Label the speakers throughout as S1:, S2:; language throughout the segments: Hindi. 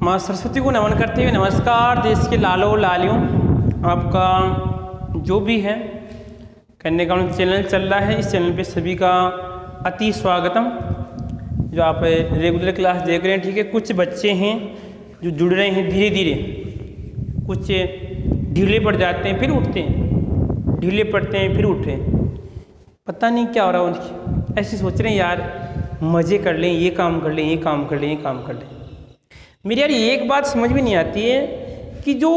S1: माँ सरस्वती को नमन करते हुए नमस्कार। देश के लालो लालियों, आपका जो भी है करने का चैनल चल रहा है, इस चैनल पे सभी का अति स्वागतम। जो आप रेगुलर क्लास देख रहे हैं, ठीक है। कुछ बच्चे हैं जो जुड़ रहे हैं धीरे धीरे, कुछ ढीले पड़ जाते हैं फिर उठते हैं, ढीले पड़ते हैं फिर उठते हैं, पता नहीं क्या हो रहा है उनकी। ऐसे सोच रहे हैं यार मज़े कर लें, ये काम कर लें, ये काम कर लें, ये काम कर लें। मेरी यार एक बात समझ में नहीं आती है कि जो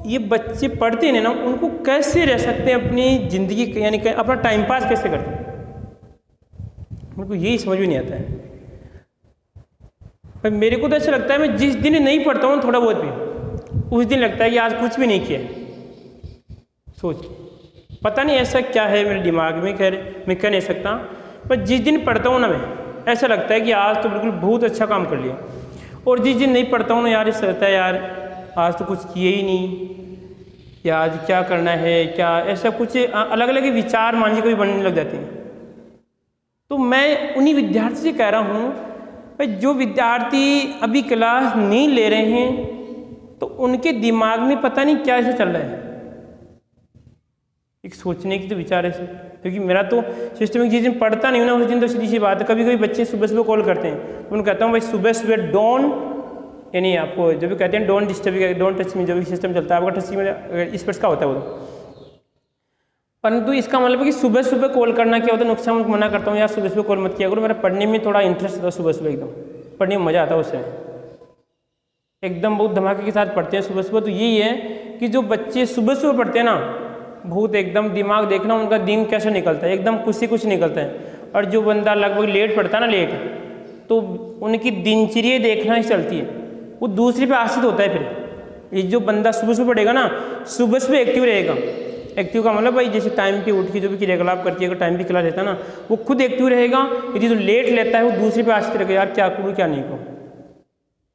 S1: ये बच्चे पढ़ते हैं ना, उनको कैसे रह सकते हैं अपनी ज़िंदगी, यानी कि अपना टाइम पास कैसे करते हैं, मेरे को यही समझ में नहीं आता है। पर मेरे को तो ऐसा लगता है मैं जिस दिन नहीं पढ़ता हूँ थोड़ा बहुत भी, उस दिन लगता है कि आज कुछ भी नहीं किया। सोच, पता नहीं ऐसा क्या है मेरे दिमाग में, मैं कह नहीं सकता, पर जिस दिन पढ़ता हूँ ना मैं, ऐसा लगता है कि आज तो बिल्कुल बहुत अच्छा काम कर लिया। और जिस दिन नहीं पढ़ता हूँ ना यार, ऐसा लगता है यार आज तो कुछ किए ही नहीं, या आज क्या करना है क्या, ऐसा कुछ अलग अलग विचार मान लीजिए कभी बनने लग जाते हैं। तो मैं उन्हीं विद्यार्थी से कह रहा हूँ भाई, जो विद्यार्थी अभी क्लास नहीं ले रहे हैं तो उनके दिमाग में पता नहीं क्या ऐसा चल रहा है। एक सोचने की तो विचार है, क्योंकि मेरा तो सिस्टम जिस दिन पढ़ता नहीं हूँ ना, उस दिन तो सीधी सी बात है। कभी कभी बच्चे सुबह सुबह कॉल करते हैं, उनको कहता हूँ भाई सुबह सुबह डोंट, यानी आपको जब भी कहते हैं डोंट डिस्टर्ब, डोंट टच में, जो भी सिस्टम चलता है आपका टच में इस पर का होता है वो, परंतु इसका मतलब है कि सुबह सुबह कॉल करना क्या होता है, नुकसान मना करता हूँ यार सुबह सुबह कॉल मत किया करो। मेरा पढ़ने में थोड़ा इंटरेस्ट होता है सुबह सुबह, एकदम पढ़ने में मज़ा आता है उससे, एकदम बहुत धमाके के साथ पढ़ते हैं सुबह सुबह। तो यही है कि जो बच्चे सुबह सुबह पढ़ते हैं ना, बहुत एकदम दिमाग देखना उनका दिन कैसे निकलता है, एकदम कुछ से कुछ निकलता है। और जो बंदा लगभग लेट पढ़ता है ना, लेट, तो उनकी दिनचर्या देखना ही चलती है, वो दूसरे पे आश्रित होता है। फिर ये जो बंदा सुबह सुबह पढ़ेगा ना, सुबह सुबह एक्टिव रहेगा। एक्टिव का मतलब भाई जैसे टाइम पे उठ के जो भी क्रियाकलाप करती है, अगर टाइम पे क्लास लेता है ना, वो खुद एक्टिव रहेगा। यदि जो लेट लेता है वो दूसरे पे आश्रित रहेगा, यार क्या करूँ क्या नहीं करूँ।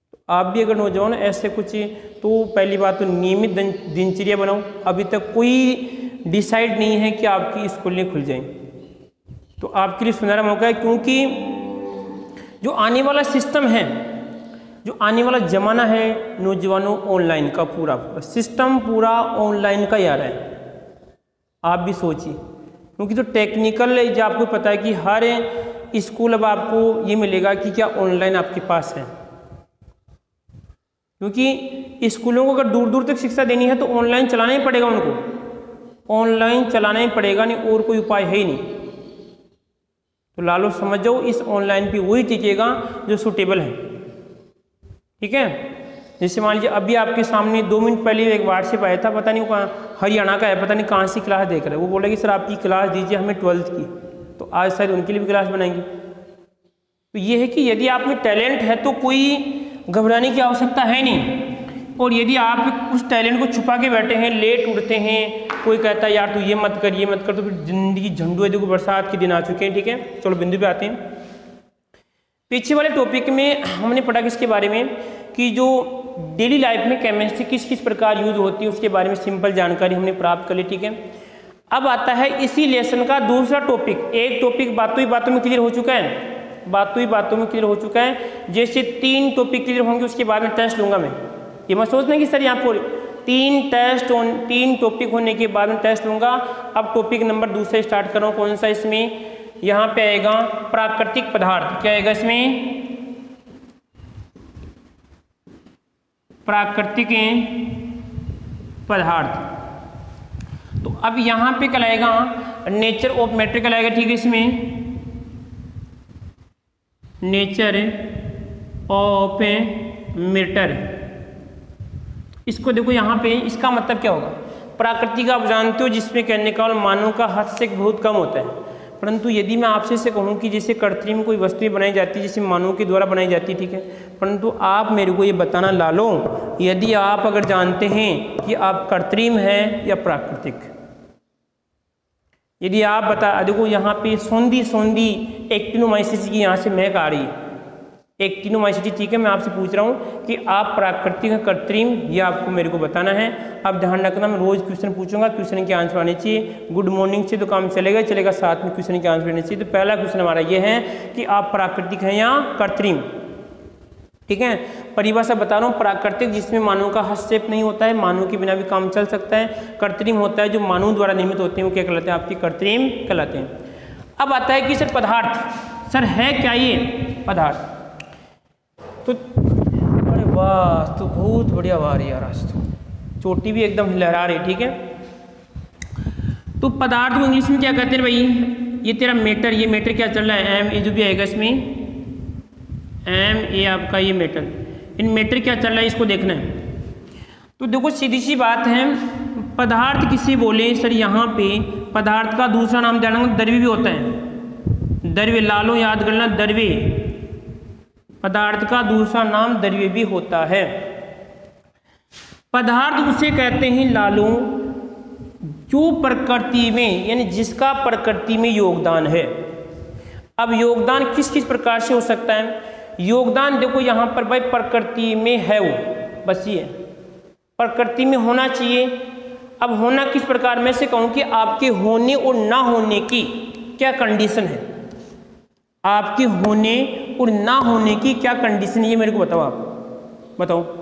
S1: तो आप भी अगर नौजवान ऐसे कुछ, तो पहली बात तो नियमित दिनचर्या बनाओ। अभी तक कोई डिसाइड नहीं है कि आपकी स्कूलें खुल जाएँ, तो आपके लिए सुनहरा मौका है। क्योंकि जो आने वाला सिस्टम है, जो आने वाला ज़माना है नौजवानों, ऑनलाइन का पूरा सिस्टम पूरा ऑनलाइन का ही आ रहा है। आप भी सोचिए, क्योंकि जो टेक्निकल, जो आपको पता है कि हर स्कूल अब आपको ये मिलेगा कि क्या ऑनलाइन आपके पास है। क्योंकि स्कूलों को अगर दूर दूर तक शिक्षा देनी है तो ऑनलाइन चलाना ही पड़ेगा उनको, ऑनलाइन चलाना ही पड़ेगा, नहीं और कोई उपाय है ही नहीं। तो लालो समझ जाओ, इस ऑनलाइन पे वही टिकेगा जो सूटेबल है, ठीक है। जैसे मान लीजिए अभी आपके सामने 2 मिनट पहले एक व्हाट्सएप आया था, पता नहीं कहाँ हरियाणा का है, पता नहीं कहाँ सी क्लास देख रहे हैं, वो बोले कि सर आपकी क्लास दीजिए हमें 12th की, तो आज शायद उनके लिए भी क्लास बनाएंगे। तो ये है कि यदि आप में टैलेंट है तो कोई घबराने की आवश्यकता है नहीं। और यदि आप उस टैलेंट को छुपा के बैठे हैं, लेट उठते हैं, कोई कहता है यार तू ये मत कर, ये मत कर, तो फिर जिंदगी झंडू है। देखो बरसात के दिन आ चुके हैं, ठीक है। चलो बिंदु पे आते हैं। पीछे वाले टॉपिक में हमने पढ़ा किसके बारे में, कि जो डेली लाइफ में केमिस्ट्री किस किस प्रकार यूज होती है उसके बारे में सिंपल जानकारी हमने प्राप्त कर ली, ठीक है। अब आता है इसी लेसन का दूसरा टॉपिक। एक टॉपिक बातों ही बातों में क्लियर हो चुका है, बातों ही बातों में क्लियर हो चुका है। जैसे 3 टॉपिक क्लियर होंगे उसके बाद में टेस्ट लूंगा मैं। ये मत सोचना कि सर यहाँ पर 3 टॉपिक होने के बाद में टेस्ट लूंगा। अब टॉपिक नंबर दूसरा स्टार्ट कर रहा हूँ। कौन सा? इसमें यहाँ पे आएगा प्राकृतिक पदार्थ। क्या आएगा इसमें? प्राकृतिक पदार्थ। तो अब यहाँ पे क्या आएगा? नेचर ऑफ मैटर क्या आएगा, ठीक है। इसमें नेचर ऑफ मैटर, इसको देखो यहाँ पे, इसका मतलब क्या होगा? प्राकृतिक आप जानते हो जिसमें कहने का मानव का हस्तक्षेप बहुत कम होता है। परंतु यदि मैं आपसे से कहूँ कि जैसे कृत्रिम कोई वस्तुएं बनाई जाती है, जैसे मानव के द्वारा बनाई जाती है, ठीक है। परंतु आप मेरे को ये बताना लालो, यदि आप अगर जानते हैं कि आप कृत्रिम हैं या प्राकृतिक, यदि आप बता, देखो यहाँ पे सौंधी एक्टिनोमाइसीटी की यहाँ से महक आ रही है, एक्टिनोमाइसीटी, ठीक है। मैं आपसे पूछ रहा हूँ कि आप प्राकृतिक कृत्रिम, ये आपको मेरे को बताना है। अब ध्यान रखना, मैं रोज क्वेश्चन पूछूंगा, क्वेश्चन के आंसर आने चाहिए। गुड मॉर्निंग से तो काम चलेगा, साथ में क्वेश्चन के आंसर आने चाहिए। तो पहला क्वेश्चन हमारा ये है कि आप प्राकृतिक हैं या कृत्रिम, ठीक है। परिभाषा बता रहा हूँ। प्राकृतिक जिसमें मानव का हस्तक्षेप नहीं होता है, मानव के बिना भी काम चल सकता है। कृत्रिम होता है जो मानव द्वारा निर्मित होते हैं, वो क्या कहलाते हैं? आपकी कृत्रिम कहलाते हैं। अब आता है कि सर पदार्थ, सर है क्या ये पदार्थ? तो अरे वाह, तो बहुत बढ़िया आवाज है यार, आज तो चोटी भी एकदम लहरा रही। ठीक है, तो पदार्थ को इंग्लिश में क्या कहते हैं भाई? ये तेरा मेटर, ये मेटर क्या चल रहा है? एम, ये जो भी आएगा इसमें एम, ये आपका ये मेटर, इन मेटर क्या चल रहा है इसको देखना है। तो देखो सीधी सी बात है, पदार्थ किसे बोले? सर यहाँ पे पदार्थ का दूसरा नाम जाना द्रव्य भी होता है। द्रव्य, लालो याद करना, द्रव्य, पदार्थ का दूसरा नाम द्रव्य भी होता है। पदार्थ उसे कहते हैं लालो जो प्रकृति में, यानी जिसका प्रकृति में योगदान है। अब योगदान किस किस प्रकार से हो सकता है? योगदान देखो यहाँ पर भाई प्रकृति में है वो, बस ये प्रकृति में होना चाहिए। अब होना किस प्रकार? में से कहूँ कि आपके होने और ना होने की क्या कंडीशन है, आपके होने और ना होने की क्या कंडीशन है, ये मेरे को बताओ। आप बताओ।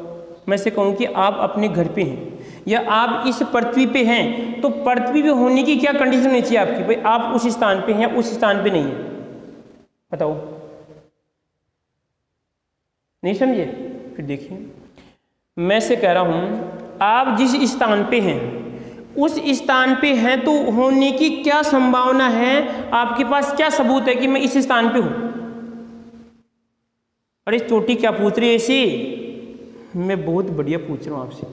S1: मैं से कहूँ कि आप अपने घर पे हैं या आप इस पृथ्वी पे हैं, तो पृथ्वी पे होने की क्या कंडीशन होनी चाहिए आपकी? भाई आप उस स्थान पे हैं या उस स्थान पे नहीं है, बताओ। नहीं समझे? फिर देखिए, मैं से कह रहा हूं आप जिस स्थान पे हैं उस स्थान पे हैं, तो होने की क्या संभावना है? आपके पास क्या सबूत है कि मैं इस स्थान पे हूं? अरे चोटी क्या पूछ रही है ऐसी? मैं बहुत बढ़िया पूछ रहा हूं आपसे।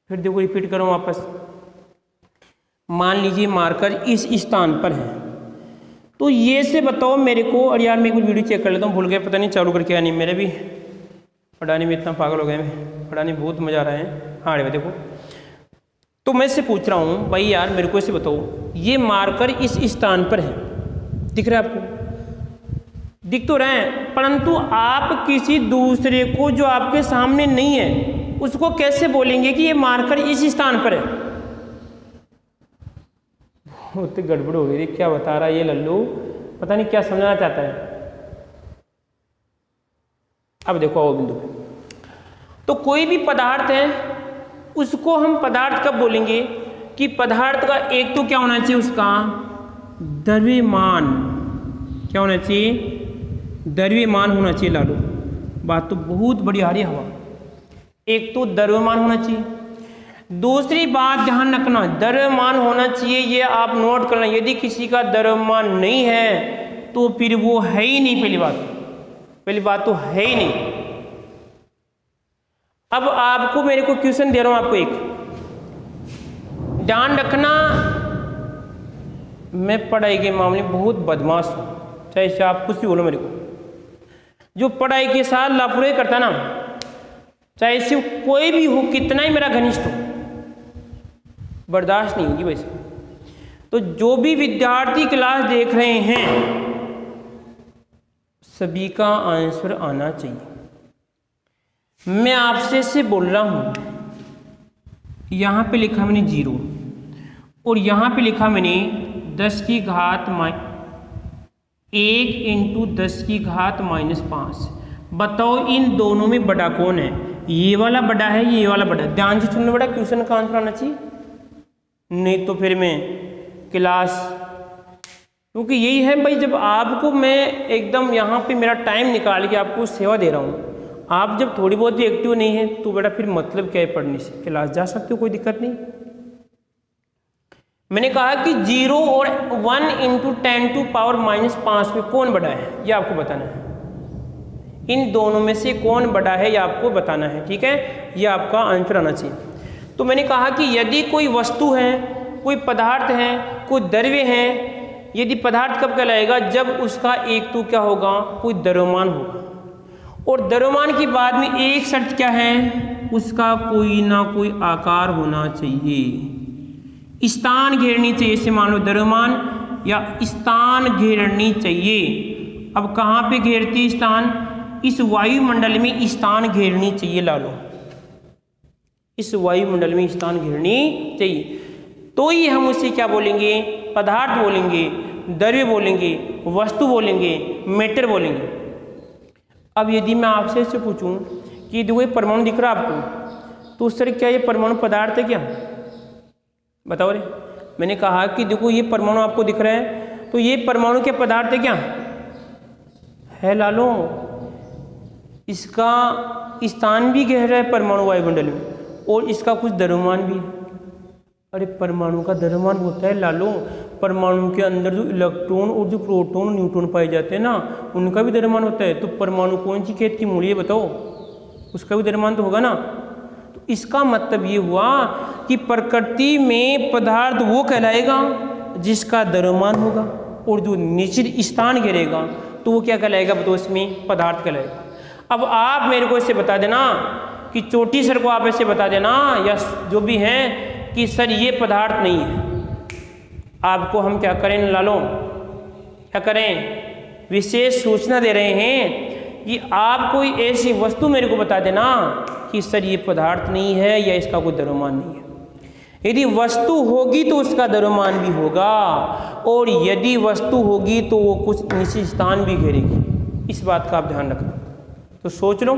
S1: फिर देखो रिपीट करो वापस। मान लीजिए मार्कर इस स्थान पर है, तो ये से बताओ मेरे को। और यार मैं एक वीडियो चेक कर लेता हूँ, भूल गया, पता नहीं चालू करके या नहीं। मेरे भी पढ़ाने में इतना पागल हो गए, मैं पढ़ाने में बहुत मजा आ रहा है। हाँ अरे देखो, तो मैं से पूछ रहा हूँ भाई यार मेरे को ऐसे बताओ, ये मार्कर इस स्थान पर है, दिख रहा है आपको? दिख तो रहे हैं, परंतु आप किसी दूसरे को जो आपके सामने नहीं है उसको कैसे बोलेंगे कि ये मार्कर इस स्थान पर है? बहुत गड़बड़ हो गई। क्या बता रहा है ये लल्लू, पता नहीं क्या समझना चाहता है। अब देखो आओ बिंदु पे, तो कोई भी पदार्थ है उसको हम पदार्थ कब बोलेंगे? कि पदार्थ का एक तो क्या होना चाहिए, उसका द्रव्यमान क्या होना चाहिए? द्रव्यमान होना चाहिए। लालो बात तो बहुत बड़ी आ रही है हवा। एक तो द्रव्यमान होना चाहिए, दूसरी बात ध्यान रखना द्रव्यमान होना चाहिए, ये आप नोट करना। यदि किसी का द्रव्यमान नहीं है तो फिर वो है ही नहीं। पहली बात तो है ही नहीं। अब आपको मेरे को क्वेश्चन दे रहा हूं, आपको एक ध्यान रखना, मैं पढ़ाई के मामले में बहुत बदमाश हूं, चाहे से आप कुछ भी बोलो मेरे को। जो पढ़ाई के साथ लापरवाही करता ना, चाहे से कोई भी हो, कितना ही मेरा घनिष्ठ हो, बर्दाश्त नहीं होगी वैसे। तो जो भी विद्यार्थी क्लास देख रहे हैं सभी का आंसर आना चाहिए। मैं आपसे से बोल रहा हूं, यहां पे लिखा मैंने 0 और यहां पे लिखा मैंने 10 की घात 1 इंटू 10 की घात -5। बताओ इन दोनों में बड़ा कौन है? ये वाला बड़ा है, ये वाला बड़ा है? ध्यान से सुनना बड़ा, क्वेश्चन का आंसर आना चाहिए, नहीं तो फिर मैं क्लास, क्योंकि यही है भाई, जब आपको मैं एकदम यहाँ पे मेरा टाइम निकाल के आपको सेवा दे रहा हूँ, आप जब थोड़ी बहुत भी एक्टिव नहीं है तो बेटा फिर मतलब क्या है पढ़ने से? क्लास जा सकते हो, कोई दिक्कत नहीं। मैंने कहा कि 0 और 1 इंटू 10⁻⁻5 में कौन बड़ा है ये आपको बताना है। इन दोनों में से कौन बड़ा है ये आपको बताना है, ठीक है? ये आपका आंसर आना चाहिए। तो मैंने कहा कि यदि कोई वस्तु है, कोई पदार्थ है, कोई द्रव्य है, यदि पदार्थ कब कहलाएगा? जब उसका एक तो क्या होगा? कोई द्रव्यमान होगा। और द्रव्यमान की बाद में एक शर्त क्या है? उसका कोई ना कोई आकार होना चाहिए, स्थान घेरनी चाहिए। इसे मान लो द्रव्यमान या स्थान घेरनी चाहिए। अब कहाँ पे घेरती स्थान? इस वायुमंडल में स्थान घेरनी चाहिए। ला लो, इस वायुमंडल में स्थान घेरनी चाहिए, तो ही हम उसे क्या बोलेंगे? पदार्थ बोलेंगे, द्रव्य बोलेंगे, वस्तु बोलेंगे, मैटर बोलेंगे। अब यदि मैं आपसे इससे पूछूं कि देखो ये परमाणु दिख रहा है आपको, तो उस तरह क्या ये परमाणु पदार्थ है क्या? बताओ रे। मैंने कहा कि देखो ये परमाणु आपको दिख रहा है, तो ये परमाणु के पदार्थ है क्या? है लालो। इसका स्थान भी गहरा है परमाणु वायुमंडल में, और इसका कुछ द्रव्यमान भी है। अरे परमाणु का द्रव्यमान होता है लालो, परमाणु के अंदर जो इलेक्ट्रॉन और जो प्रोटॉन न्यूट्रॉन पाए जाते हैं ना, उनका भी द्रव्यमान होता है। तो परमाणु कौन सी खेत की मूली है बताओ, उसका भी द्रव्यमान तो होगा ना। तो इसका मतलब ये हुआ कि प्रकृति में पदार्थ वो कहलाएगा जिसका द्रव्यमान होगा, और जो निश्चित स्थान घेरेगा तो वो क्या कहलाएगा बताओ, इसमें पदार्थ कहलाएगा। अब आप मेरे को इससे बता देना कि चोटी सर को आप ऐसे बता देना या जो भी हैं कि सर ये पदार्थ नहीं है, आपको हम क्या करें लालो, क्या करें, विशेष सूचना दे रहे हैं कि आप कोई ऐसी वस्तु मेरे को बता देना कि सर ये पदार्थ नहीं है या इसका कोई द्रव्यमान नहीं है। यदि वस्तु होगी तो उसका द्रव्यमान भी होगा, और यदि वस्तु होगी तो वो कुछ निश्चित स्थान भी घेरेगी। इस बात का आप ध्यान रखना। तो सोच लो,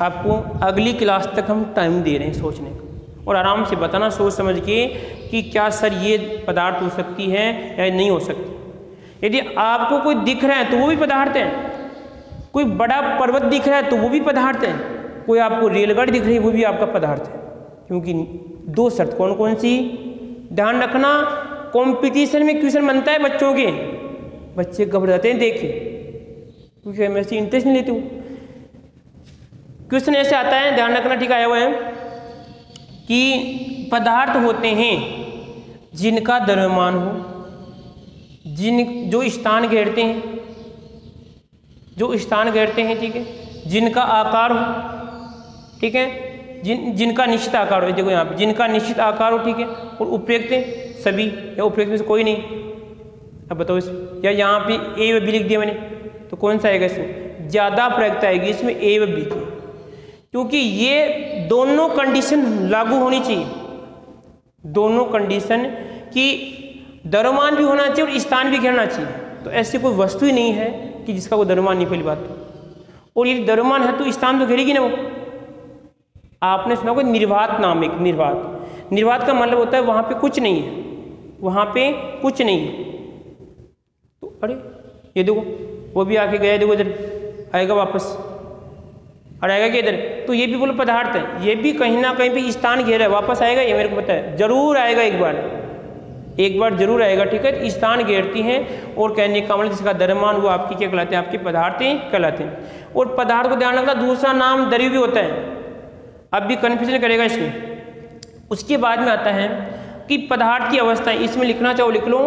S1: आपको अगली क्लास तक हम टाइम दे रहे हैं सोचने का, और आराम से बताना सोच समझ के कि क्या सर ये पदार्थ हो सकती है या नहीं हो सकती। यदि आपको कोई दिख रहा है तो वो भी पदार्थ है, कोई बड़ा पर्वत दिख रहा है तो वो भी पदार्थ है, कोई आपको रेलगाड़ी दिख रही है वो भी आपका पदार्थ है। क्योंकि दो शर्त कौन कौन सी ध्यान रखना। कंपटीशन में क्वेश्चन बनता है बच्चों के, बच्चे घबराते हैं देखे, क्योंकि मैं ऐसे इंटरेस्ट नहीं लेती हूँ। क्वेश्चन ऐसे आता है, ध्यान रखना, ठीक आया हुआ है कि पदार्थ होते हैं जिनका द्रव्यमान हो, जो स्थान घेरते हैं, ठीक है, जिनका आकार हो, ठीक है, जिनका निश्चित आकार हो, देखो यहाँ पे जिनका निश्चित आकार हो, ठीक है, और उपयुक्त सभी या उपयुक्त में से कोई नहीं। अब बताओ इस, या यहाँ पे ए व बी लिख दिया मैंने, तो कौन सा आएगा इसमें? ज़्यादा प्रयुक्त आएगी इसमें ए व बी की, क्योंकि ये दोनों कंडीशन लागू होनी चाहिए। दोनों कंडीशन की द्रव्यमान भी होना चाहिए और स्थान भी घेरना चाहिए। तो ऐसी कोई वस्तु ही नहीं है कि जिसका कोई द्रव्यमान नहीं, पहली बात। और ये द्रव्यमान है तो स्थान तो घेरेगी ना वो। आपने सुना कोई निर्वात नाम, एक निर्वात का मतलब होता है वहाँ पे कुछ नहीं है, वहाँ पे कुछ नहीं है। तो अरे ये देखो वो भी आके गया, देखो इधर आएगा वापस, और आएगा कि इधर, तो ये भी बोलो पदार्थ है, ये भी कहीं ना कहीं पे स्थान घेरा है, वापस आएगा, ये मेरे को पता है, जरूर आएगा, एक बार जरूर आएगा, ठीक है। स्थान घेरती हैं, और कहने का मतलब जिसका द्रव्यमान वो आपकी क्या कहलाते हैं? आपके पदार्थ कहलाते हैं। और पदार्थ को ध्यान रखना, दूसरा नाम द्रव्य भी होता है, अब भी कन्फ्यूजन करेगा इसमें। उसके बाद में आता है कि पदार्थ की अवस्था, इसमें लिखना चाहो लिख लो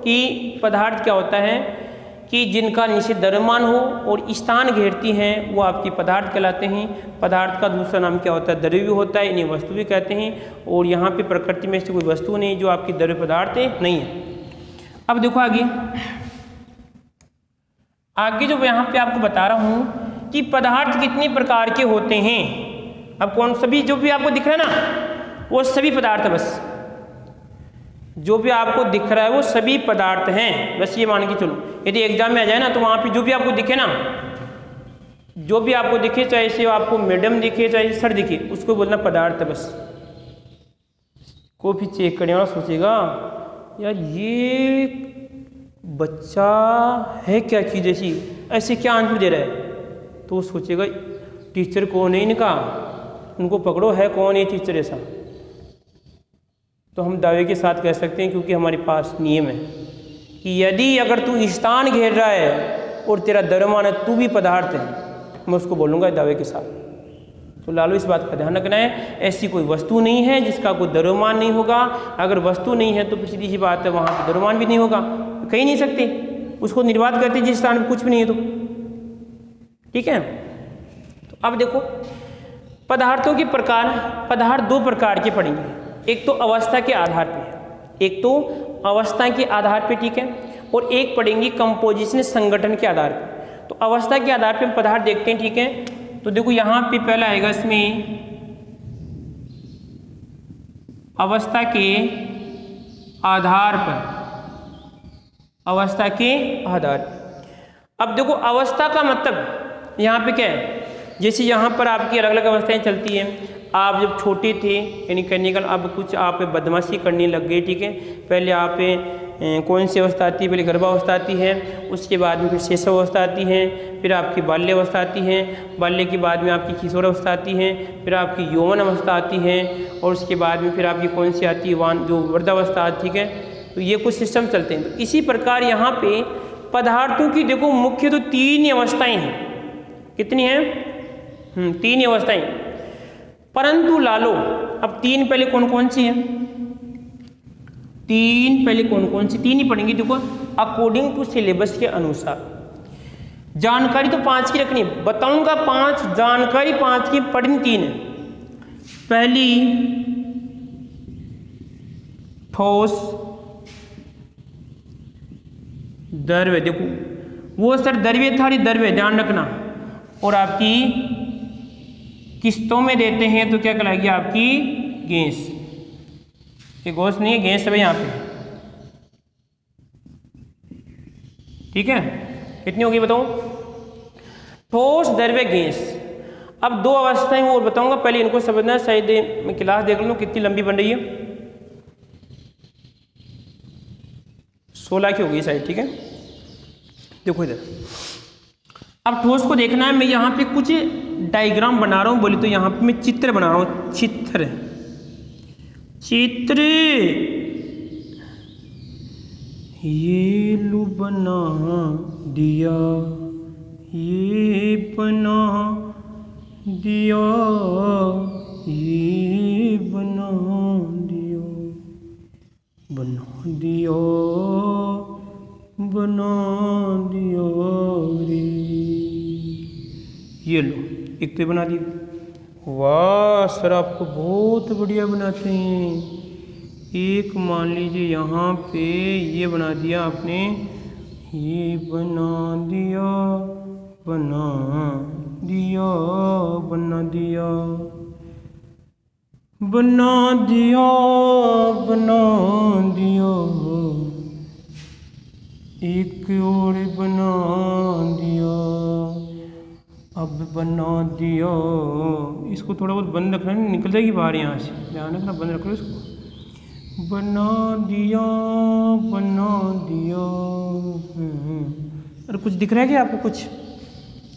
S1: कि पदार्थ क्या होता है कि जिनका निश्चित द्रव्यमान हो और स्थान घेरती हैं वो आपकी पदार्थ कहलाते हैं। पदार्थ का दूसरा नाम क्या होता है? द्रव्य होता है, इन्हें वस्तु भी कहते हैं। और यहाँ पे प्रकृति में से कोई वस्तु नहीं जो आपकी द्रव्य पदार्थ नहीं है। अब देखो आगे जो यहाँ पे आपको बता रहा हूँ कि पदार्थ कितने प्रकार के होते हैं। अब कौन सभी जो भी आपको दिख रहा है ना वो सभी पदार्थ है, बस जो भी आपको दिख रहा है वो सभी पदार्थ हैं, बस ये मान के चलो। यदि एग्जाम में आ जाए ना तो वहाँ पे जो भी आपको दिखे ना, जो भी आपको दिखे, चाहे से आपको मैडम दिखे चाहे सर दिखे, उसको बोलना पदार्थ है बस। कोई भी चेक करने वाला सोचेगा यार ये बच्चा है क्या चीज़ ऐसी, ऐसे क्या आंसर दे रहा है, तो वो सोचेगा टीचर कौन है इनका, उनको पकड़ो है कौन ये टीचर ऐसा। तो हम दावे के साथ कह सकते हैं, क्योंकि हमारे पास नियम है कि यदि अगर तू स्थान घेर रहा है और तेरा द्रव्यमान है, तू भी पदार्थ है, मैं उसको बोलूँगा दावे के साथ। तो लालो इस बात का ध्यान रखना है, ऐसी कोई वस्तु नहीं है जिसका कोई द्रव्यमान नहीं होगा। अगर वस्तु नहीं है तो सीधी सी बात है वहाँ पर द्रव्यमान भी नहीं होगा, कहीं नहीं सकते, उसको निर्वात करते जिस स्थान में कुछ भी नहीं है तो, ठीक है। तो अब देखो पदार्थों के प्रकार, पदार्थ दो प्रकार के पड़ेंगे, एक तो अवस्था के आधार पे, एक तो अवस्था के आधार पे, ठीक है, और एक पढ़ेंगे कंपोजिशन संगठन के आधार पे। तो अवस्था के आधार पे हम पदार्थ देखते हैं, ठीक है। तो देखो यहाँ पे पहला आएगा इसमें अवस्था के आधार पर, अवस्था के आधार। अब देखो अवस्था का मतलब यहाँ पे क्या है, जैसे यहाँ पर आपकी अलग अलग अवस्थाएं चलती हैं। आप जब छोटे थे यानी कैनिकल, अब कुछ आप बदमाशी करने लग गए, ठीक है। पहले आप कौन सी अवस्था आती है, पहले गर्भावस्था आती है, उसके बाद में फिर शैशवावस्था आती है, फिर आपकी बाल्यावस्था आती है, बाल्य के बाद में आपकी किशोरावस्था आती है, फिर आपकी यौवन अवस्था आती है, और उसके बाद में फिर आपकी कौन सी आती है, जो वृद्धावस्था, ठीक है। तो ये कुछ सिस्टम चलते हैं। तो इसी प्रकार यहाँ पे पदार्थों की देखो मुख्य तो 3 ही अवस्थाएँ हैं। कितनी हैं? 3 ही अवस्थाएँ। परंतु लालो, अब 3 पहले कौन कौन सी हैं? 3 पहले कौन कौन सी? 3 ही पढ़ेंगे। देखो अकॉर्डिंग टू सिलेबस के अनुसार जानकारी तो 5 की रखनी, बताऊंगा 5, जानकारी 5 की, पढ़नी 3 है। पहली ठोस द्रव्य, देखो वो सर द्रव्य था, द्रव्य ध्यान रखना, और आपकी किस्तों में देते हैं तो क्या कहलाएगी आपकी गैस। ये गैस नहीं है, गैस है यहाँ पे, ठीक है। कितनी होगी बताओ? ठोस द्रव्य गैस। अब 2 अवस्थाएं और बताऊंगा, पहले इनको समझना है। शायद मैं क्लास देख लूँ कितनी लंबी बन रही है, 16 की होगी शायद, ठीक है। देखो इधर, अब ठोस को देखना है। मैं यहाँ पे कुछ डायग्राम बना रहा हूँ, बोले तो यहाँ पे मैं चित्र बना रहा हूँ, चित्र ये लो बना दिया, ये बना दिया, ये बना दिया, बना दिया, बना दिया रे। ये लो, एक तो बना दिया। वाह सर, आपको बहुत बढ़िया बनाते हैं। एक मान लीजिए यहाँ पे ये बना दिया आपने, ये बना दिया, बना दिया, बना दिया, बना दिया, बना दिया, एक और बना दिया, अब बना दिया। इसको थोड़ा बहुत बंद रखना, निकल जाएगी बाहर यहाँ से, ध्यान रखना, बंद रखो इसको। बना दिया, बना दिया। अरे कुछ दिख रहा है क्या आपको? कुछ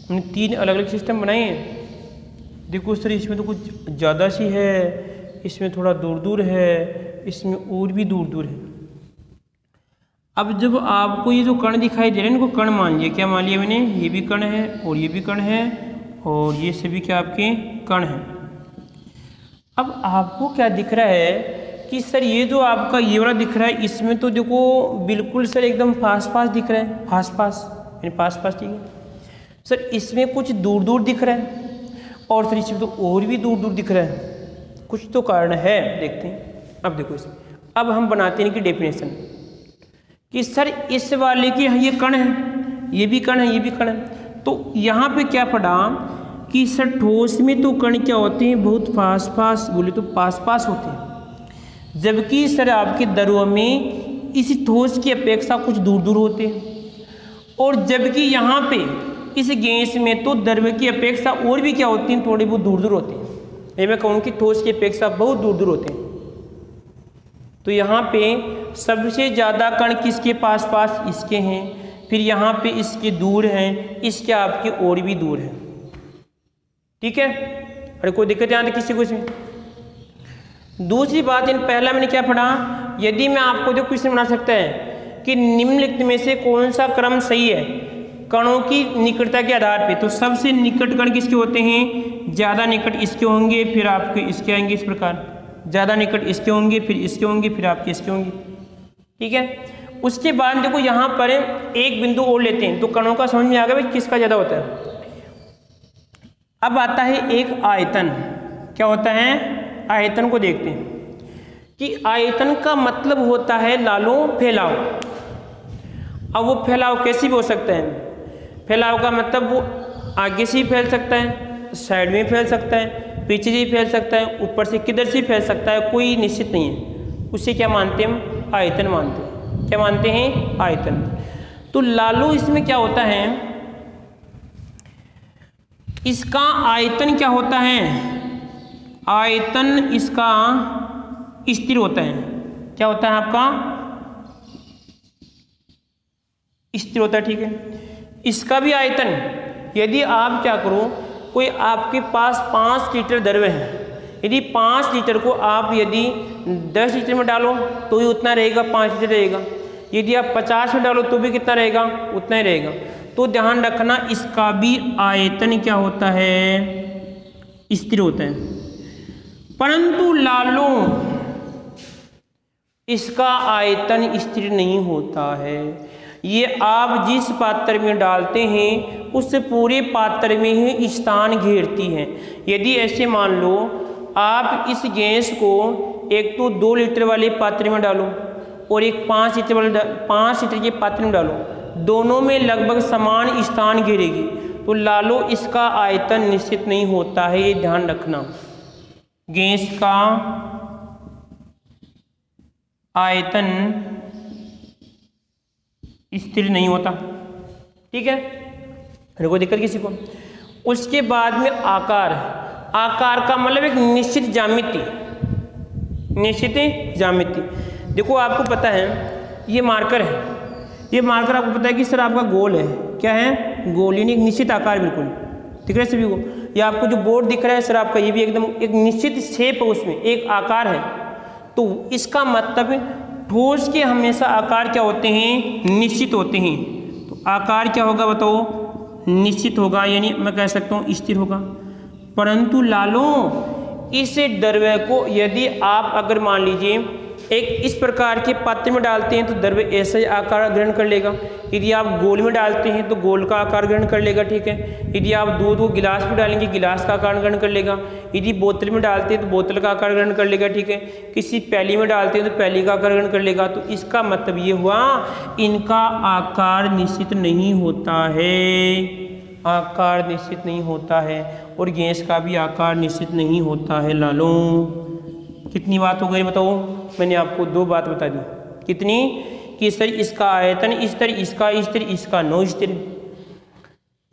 S1: हमने 3 अलग अलग सिस्टम बनाए हैं। देखो सर, इसमें तो कुछ ज़्यादा सी है, इसमें थोड़ा दूर दूर है, इसमें और भी दूर दूर है। अब जब आपको ये जो कण दिखाई दे रहे हैं, इनको कण मान लिया। क्या मान लिया मैंने? ये भी कण है और ये भी कण है, और ये सभी क्या आपके कण हैं। अब आपको क्या दिख रहा है कि सर ये जो आपका ये वाला दिख रहा है, इसमें तो देखो बिल्कुल सर एकदम पास पास दिख रहा है, पास पास यानी पास पास, ठीक है सर। इसमें कुछ दूर दूर दिख रहा है, और सर इसमें तो और भी दूर दूर दिख रहा है। कुछ तो कारण है, देखते हैं। अब देखो इसमें, अब हम बनाते हैं इनकी डेफिनेशन कि सर इस वाले के ये कण है, ये भी कण है, ये भी कण है। तो यहाँ पे क्या पढ़ा कि सर ठोस में तो कण क्या होते हैं, बहुत पास पास, बोले तो पास पास होते हैं, जबकि सर आपके द्रव में इस ठोस की अपेक्षा कुछ दूर दूर होते हैं। और जबकि यहाँ पे इस गैस में तो द्रव की अपेक्षा और भी क्या होती हैं, थोड़ी बहुत दूर दूर होते हैं। ये मैं कहूँ कि ठोस की अपेक्षा बहुत दूर दूर होते हैं। तो यहाँ पे सबसे ज़्यादा कण किसके पास पास? इसके हैं, फिर यहाँ पे इसके दूर हैं, इसके आपके और भी दूर हैं, ठीक है। अरे कोई दिक्कत यहाँ तक किसी को इसमें? दूसरी बात, इन पहला मैंने क्या पढ़ा, यदि मैं आपको जो क्वेश्चन बना सकता है कि निम्नलिखित में से कौन सा क्रम सही है कणों की निकटता के आधार पे, तो सबसे निकट कण किसके होते हैं? ज़्यादा निकट इसके होंगे, फिर आपके इसके आएंगे, इस प्रकार ज़्यादा निकट इसके होंगे, फिर इसके होंगे, फिर आपके इसके होंगे, ठीक है। उसके बाद देखो यहाँ पर एक बिंदु और लेते हैं, तो कणों का समझ में आ गया भाई किसका ज़्यादा होता है। अब आता है एक आयतन। क्या होता है? आयतन को देखते हैं कि आयतन का मतलब होता है लालो फैलाव। अब वो फैलाव कैसे भी हो सकता है? फैलाव का मतलब वो आगे से ही फैल सकता है, साइड में फैल सकता है, पीछे से ही फैल सकता है, ऊपर से किधर से फैल सकता है, कोई निश्चित नहीं है। उसे क्या मानते हैं हम? आयतन मानते हैं। क्या मानते हैं? आयतन। तो लालो इसमें क्या होता है इसका आयतन क्या होता है, आयतन इसका स्थिर होता है। क्या होता है आपका, स्थिर होता है, ठीक है। इसका भी आयतन, यदि आप क्या करो, कोई आपके पास 5 लीटर द्रव्य है, यदि 5 लीटर को आप यदि 10 लीटर में डालो तो ही उतना रहेगा, 5 लीटर रहेगा। यदि आप 50 में डालो तो भी कितना रहेगा, उतना ही रहेगा। तो ध्यान रखना इसका भी आयतन क्या होता है, स्थिर होता है। परंतु लालो इसका आयतन स्थिर नहीं होता है। ये आप जिस पात्र में डालते हैं उस पूरे पात्र में ही स्थान घेरती है। यदि ऐसे मान लो आप इस गैस को एक तो 2 लीटर वाले पात्र में डालो और एक 5 लीटर के पात्र में डालो, दोनों में लगभग समान स्थान घेरेगी, तो लालो इसका आयतन निश्चित नहीं होता है, ये ध्यान रखना। गैस का आयतन स्थिर नहीं होता, ठीक है, कोई दिक्कत किसी को। उसके बाद में आकार, आकार का मतलब एक निश्चित ज्यामिति, निश्चित ज्यामिति। देखो आपको पता है ये मार्कर है, ये मार्कर आपको पता है कि सर आपका गोल है, क्या है, गोल, यानी एक निश्चित आकार, बिल्कुल दिख रहा है सभी को। ये आपको जो बोर्ड दिख रहा है सर आपका, ये भी एकदम एक निश्चित शेप है, उसमें एक आकार है। तो इसका मतलब ठोस के हमेशा आकार क्या होते हैं, निश्चित होते हैं। तो आकार क्या होगा बताओ, निश्चित होगा, यानी मैं कह सकता हूँ स्थिर होगा। परंतु लालो इस द्रव्य को यदि आप अगर मान लीजिए एक इस प्रकार के पात्र में डालते हैं तो द्रव्य ऐसा ही आकार ग्रहण कर लेगा। यदि आप गोल में डालते हैं तो गोल का आकार ग्रहण कर लेगा, ठीक है। यदि आप दूध को गिलास में डालेंगे, गिलास का आकार ग्रहण कर लेगा। यदि बोतल में डालते हैं तो बोतल का आकार ग्रहण कर लेगा, ठीक है। किसी प्याली में डालते हैं तो प्याली का आकार ग्रहण कर लेगा। तो इसका मतलब ये हुआ इनका आकार निश्चित नहीं होता है, आकार निश्चित नहीं होता है। और गैस का भी आकार निश्चित नहीं होता है। लालो कितनी बात हो गई बताओ, मैंने आपको 2 बात बता दी। कितनी, कि सर इसका आयतन स्थिर, इसका स्थिर, इसका नो स्थिर,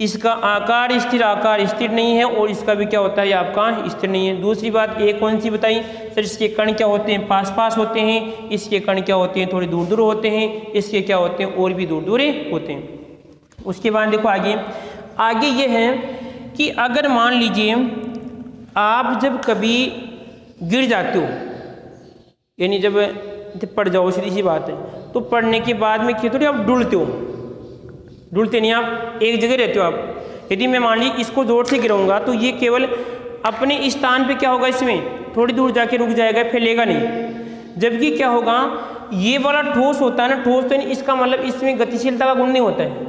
S1: इसका आकार स्थिर, आकार स्थिर नहीं है, और इसका भी क्या होता है आपका स्थिर नहीं है। दूसरी बात एक कौन सी बताई, सर इसके कण क्या होते हैं, पास पास होते हैं, इसके कण क्या होते हैं, थोड़े दूर दूर होते हैं, इसके क्या होते हैं, और भी दूर दूर होते हैं। उसके बाद देखो आगे ये है कि अगर मान लीजिए आप जब कभी गिर जाते हो, यानी जब पड़ जाओ, सीधी सी बात है, तो पढ़ने के बाद में क्या थोड़ी आप डुलते हो, डुलते नहीं, आप एक जगह रहते हो आप। यदि मैं मान ली इसको जोर से गिराऊंगा तो ये केवल अपने स्थान पे क्या होगा, इसमें थोड़ी दूर जाके रुक जाएगा, फैलेगा नहीं। जबकि क्या होगा, ये वाला ठोस होता है ना, ठोस तो नहीं, इसका मतलब इसमें गतिशीलता का गुण नहीं होता है।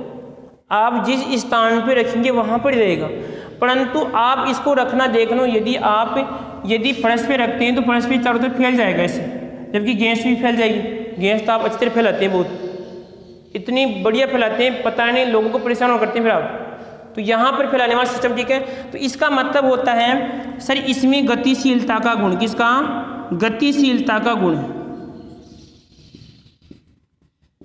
S1: आप जिस स्थान पे रखेंगे वहाँ पर रहेगा। परंतु आप इसको रखना देख लो, यदि फर्श पे रखते हैं तो फर्श पे चारों तरफ फैल जाएगा ऐसे, जबकि गैस भी फैल जाएगी। गैस तो आप अच्छी तरह फैलाते हैं, बहुत इतनी बढ़िया फैलाते हैं, पता नहीं लोगों को परेशान हो करते हैं फिर आप। तो यहाँ पर फैलाने वाला सिस्टम, ठीक है। तो इसका मतलब होता है सर इसमें गतिशीलता का गुण, किसका, गतिशीलता का गुण,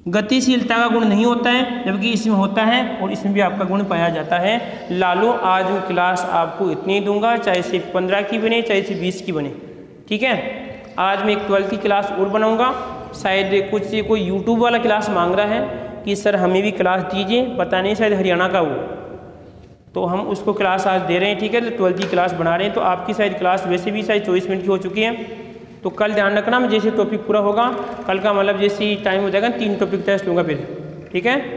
S1: गतिशीलता का गुण नहीं होता है, जबकि इसमें होता है, और इसमें भी आपका गुण पाया जाता है। लालो आज मैं क्लास आपको इतनी दूंगा, चाहे से 15 की बने, चाहे से 20 की बने, ठीक है। आज मैं एक 12th की क्लास और बनाऊंगा। शायद कुछ से कोई यूट्यूब वाला क्लास मांग रहा है कि सर हमें भी क्लास दीजिए, पता नहीं शायद हरियाणा का वो, तो हम उसको क्लास आज दे रहे हैं, ठीक है। तो 12th की क्लास बना रहे हैं। तो आपकी शायद क्लास वैसे भी शायद 24 मिनट की हो चुकी है। तो कल ध्यान रखना, मैं जैसे टॉपिक पूरा होगा, कल का मतलब जैसे टाइम हो जाएगा 3 टॉपिक टेस्ट लूँगा फिर, ठीक है।